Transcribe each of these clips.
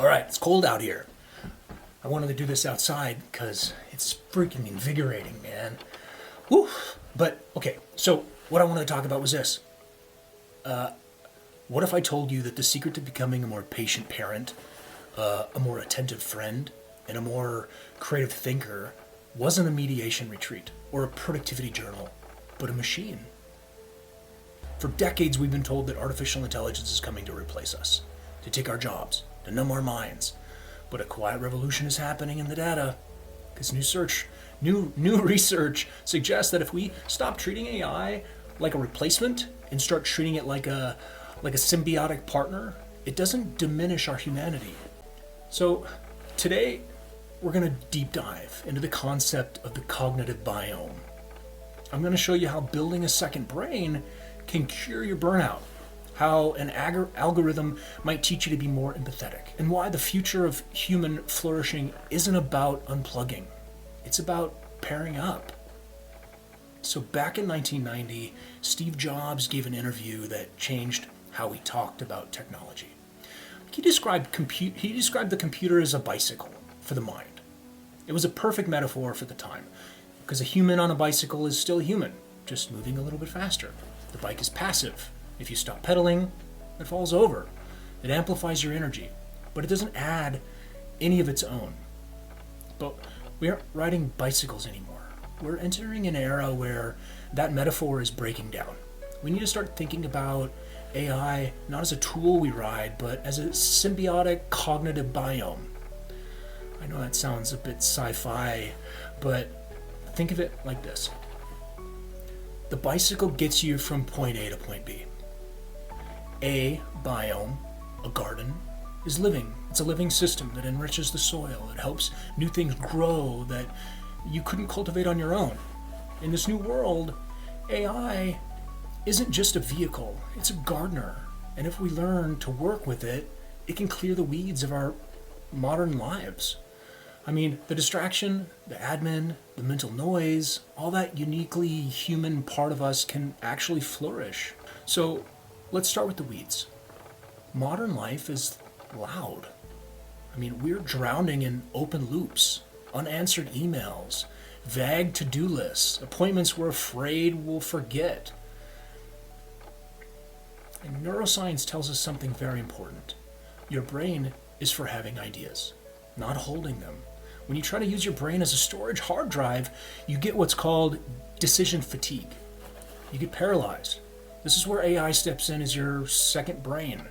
All right, it's cold out here. I wanted to do this outside because it's freaking invigorating, man. Woo! But, okay, so what I wanted to talk about was this. What if I told you that the secret to becoming a more patient parent, a more attentive friend, and a more creative thinker wasn't a mediation retreat or a productivity journal, but a machine? For decades, we've been told that artificial intelligence is coming to replace us, to take our jobs, to numb our minds. But a quiet revolution is happening in the data, because new research suggests that if we stop treating AI like a replacement and start treating it like a symbiotic partner, it doesn't diminish our humanity. So today, we're going to deep dive into the concept of the cognitive biome. I'm going to show you how building a second brain can cure your burnout, how an algorithm might teach you to be more empathetic, and why the future of human flourishing isn't about unplugging. It's about pairing up. So back in 1990, Steve Jobs gave an interview that changed how we talked about technology. He described the computer as a bicycle for the mind. It was a perfect metaphor for the time, because a human on a bicycle is still human, just moving a little bit faster. The bike is passive. If you stop pedaling, it falls over. It amplifies your energy, but it doesn't add any of its own. But we aren't riding bicycles anymore. We're entering an era where that metaphor is breaking down. We need to start thinking about AI not as a tool we ride, but as a symbiotic cognitive biome. I know that sounds a bit sci-fi, but think of it like this. The bicycle gets you from point A to point B. A biome, a garden, is living. It's a living system that enriches the soil. It helps new things grow that you couldn't cultivate on your own. In this new world, AI isn't just a vehicle, it's a gardener. And if we learn to work with it, it can clear the weeds of our modern lives. I mean, the distraction, the admin, the mental noise, all that uniquely human part of us can actually flourish. So let's start with the weeds. Modern life is loud. I mean, we're drowning in open loops, unanswered emails, vague to-do lists, appointments we're afraid we'll forget. And neuroscience tells us something very important. Your brain is for having ideas, not holding them. When you try to use your brain as a storage hard drive, you get what's called decision fatigue. You get paralyzed. This is where AI steps in as your second brain.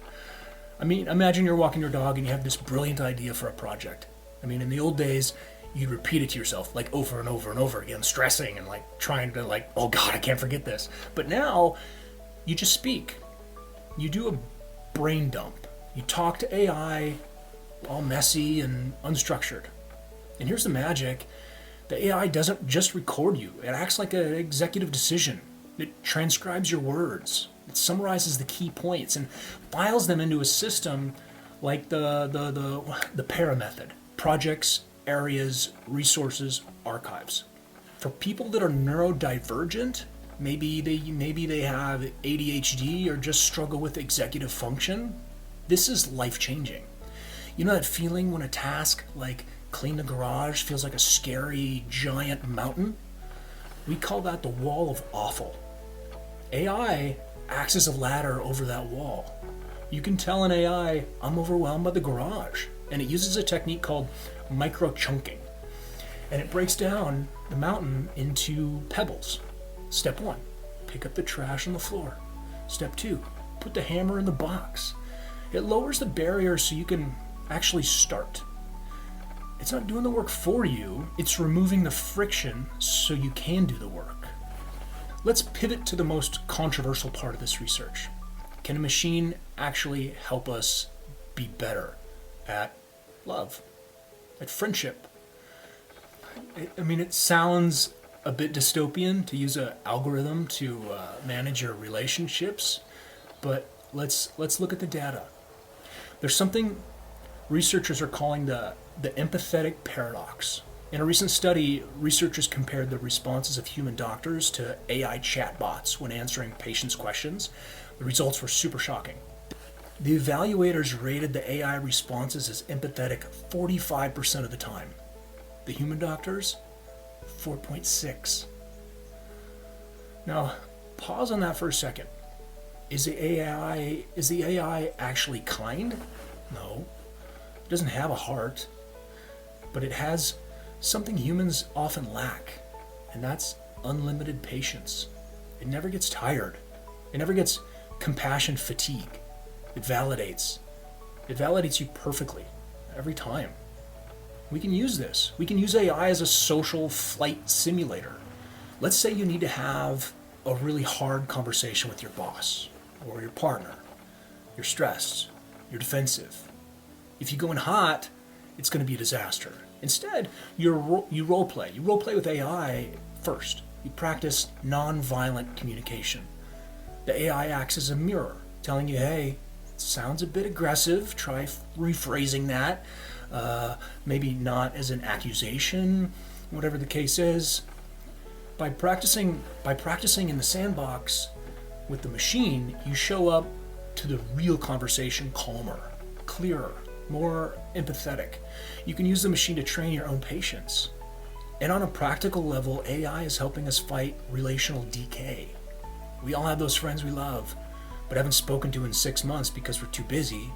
I mean, imagine you're walking your dog and you have this brilliant idea for a project. I mean, in the old days, you'd repeat it to yourself like over and over and over again, stressing and like trying to like, oh God, I can't forget this. But now, you just speak. You do a brain dump. You talk to AI, all messy and unstructured. And here's the magic. The AI doesn't just record you. It acts like an executive decision. It transcribes your words. It summarizes the key points and files them into a system like the para method. Projects, areas, resources, archives. For people that are neurodivergent, maybe they have ADHD or just struggle with executive function, this is life-changing. You know that feeling when a task like clean the garage feels like a scary giant mountain? We call that the wall of awful. AI acts as a ladder over that wall. You can tell an AI, I'm overwhelmed by the garage, and it uses a technique called micro-chunking. And it breaks down the mountain into pebbles. Step 1, pick up the trash on the floor. Step 2, put the hammer in the box. It lowers the barrier so you can actually start. It's not doing the work for you, it's removing the friction so you can do the work. Let's pivot to the most controversial part of this research. Can a machine actually help us be better at love, at friendship? I mean, it sounds a bit dystopian to use an algorithm to manage your relationships, but let's look at the data. There's something researchers are calling the empathetic paradox. In a recent study, researchers compared the responses of human doctors to AI chatbots when answering patients' questions. The results were super shocking. The evaluators rated the AI responses as empathetic 45% of the time. The human doctors, 4.6. Now, pause on that for a second. Is the AI actually kind? No. It doesn't have a heart, but it has something humans often lack, and that's unlimited patience. It never gets tired. It never gets compassion fatigue. It validates. It validates you perfectly every time. We can use this. We can use AI as a social flight simulator. Let's say you need to have a really hard conversation with your boss or your partner. You're stressed. You're defensive. If you go in hot, it's going to be a disaster. Instead, you role play. You role play with AI first. You practice non-violent communication. The AI acts as a mirror, telling you, hey, it sounds a bit aggressive. Try rephrasing that. Maybe not as an accusation, whatever the case is. By practicing in the sandbox with the machine, you show up to the real conversation calmer, clearer, more empathetic. You can use the machine to train your own patience. And on a practical level, AI is helping us fight relational decay. We all have those friends we love, but haven't spoken to in 6 months because we're too busy.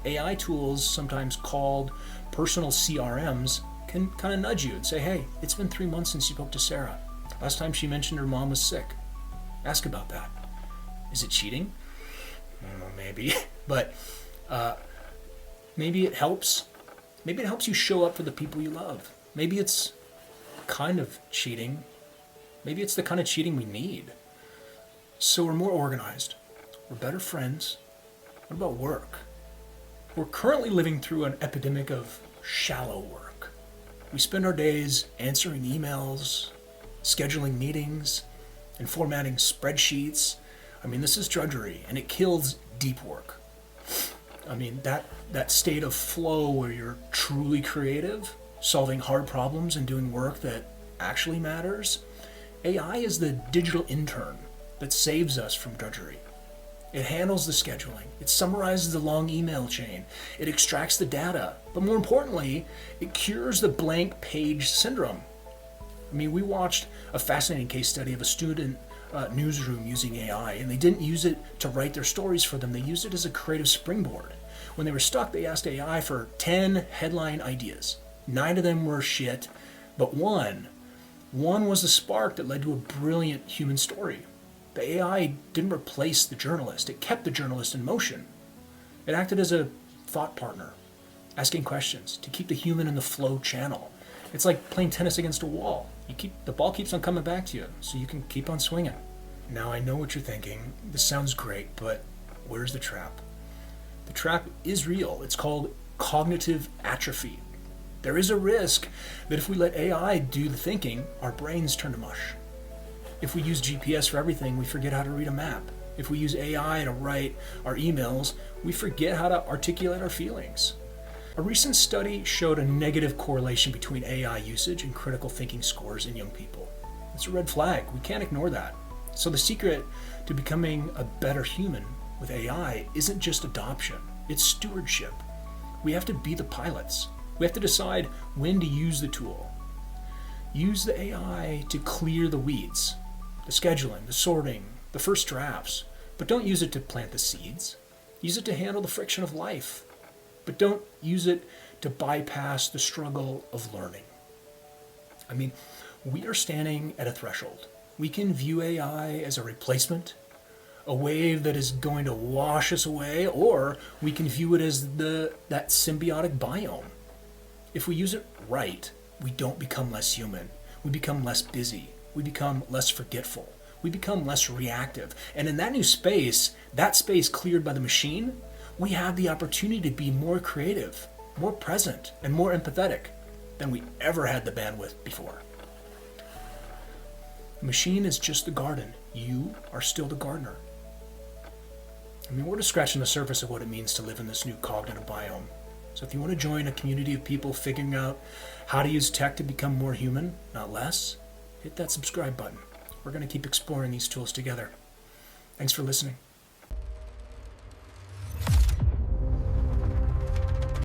AI tools, sometimes called personal CRMs, can kind of nudge you and say, hey, it's been 3 months since you spoke to Sarah. Last time she mentioned her mom was sick. Ask about that. Is it cheating? I don't know, maybe. But maybe it helps. Maybe it helps you show up for the people you love. Maybe it's kind of cheating. Maybe it's the kind of cheating we need. So we're more organized. We're better friends. What about work? We're currently living through an epidemic of shallow work. We spend our days answering emails, scheduling meetings, and formatting spreadsheets. I mean, this is drudgery, and it kills deep work. I mean, that state of flow where you're truly creative, solving hard problems and doing work that actually matters. AI is the digital intern that saves us from drudgery. It handles the scheduling. It summarizes the long email chain. It extracts the data. But more importantly, it cures the blank page syndrome. I mean, we watched a fascinating case study of a student newsroom using AI, and they didn't use it to write their stories for them. They used it as a creative springboard. When they were stuck, they asked AI for 10 headline ideas. 9 of them were shit, but one was the spark that led to a brilliant human story. The AI didn't replace the journalist. It kept the journalist in motion. It acted as a thought partner, asking questions to keep the human in the flow channel. It's like playing tennis against a wall. The ball keeps on coming back to you, so you can keep on swinging. Now I know what you're thinking. This sounds great, but where's the trap? The trap is real. It's called cognitive atrophy. There is a risk that if we let AI do the thinking, our brains turn to mush. If we use GPS for everything, we forget how to read a map. If we use AI to write our emails, we forget how to articulate our feelings. A recent study showed a negative correlation between AI usage and critical thinking scores in young people. It's a red flag. We can't ignore that. So the secret to becoming a better human with AI isn't just adoption, it's stewardship. We have to be the pilots. We have to decide when to use the tool. Use the AI to clear the weeds, the scheduling, the sorting, the first drafts, but don't use it to plant the seeds. Use it to handle the friction of life, but don't use it to bypass the struggle of learning. I mean, we are standing at a threshold. We can view AI as a replacement, a wave that is going to wash us away, or we can view it as that symbiotic biome. If we use it right, we don't become less human. We become less busy. We become less forgetful. We become less reactive. And in that new space, that space cleared by the machine, we have the opportunity to be more creative, more present, and more empathetic than we ever had the bandwidth before. The machine is just the garden. You are still the gardener. I mean, we're just scratching the surface of what it means to live in this new cognitive biome. So if you want to join a community of people figuring out how to use tech to become more human, not less, hit that subscribe button. We're going to keep exploring these tools together. Thanks for listening.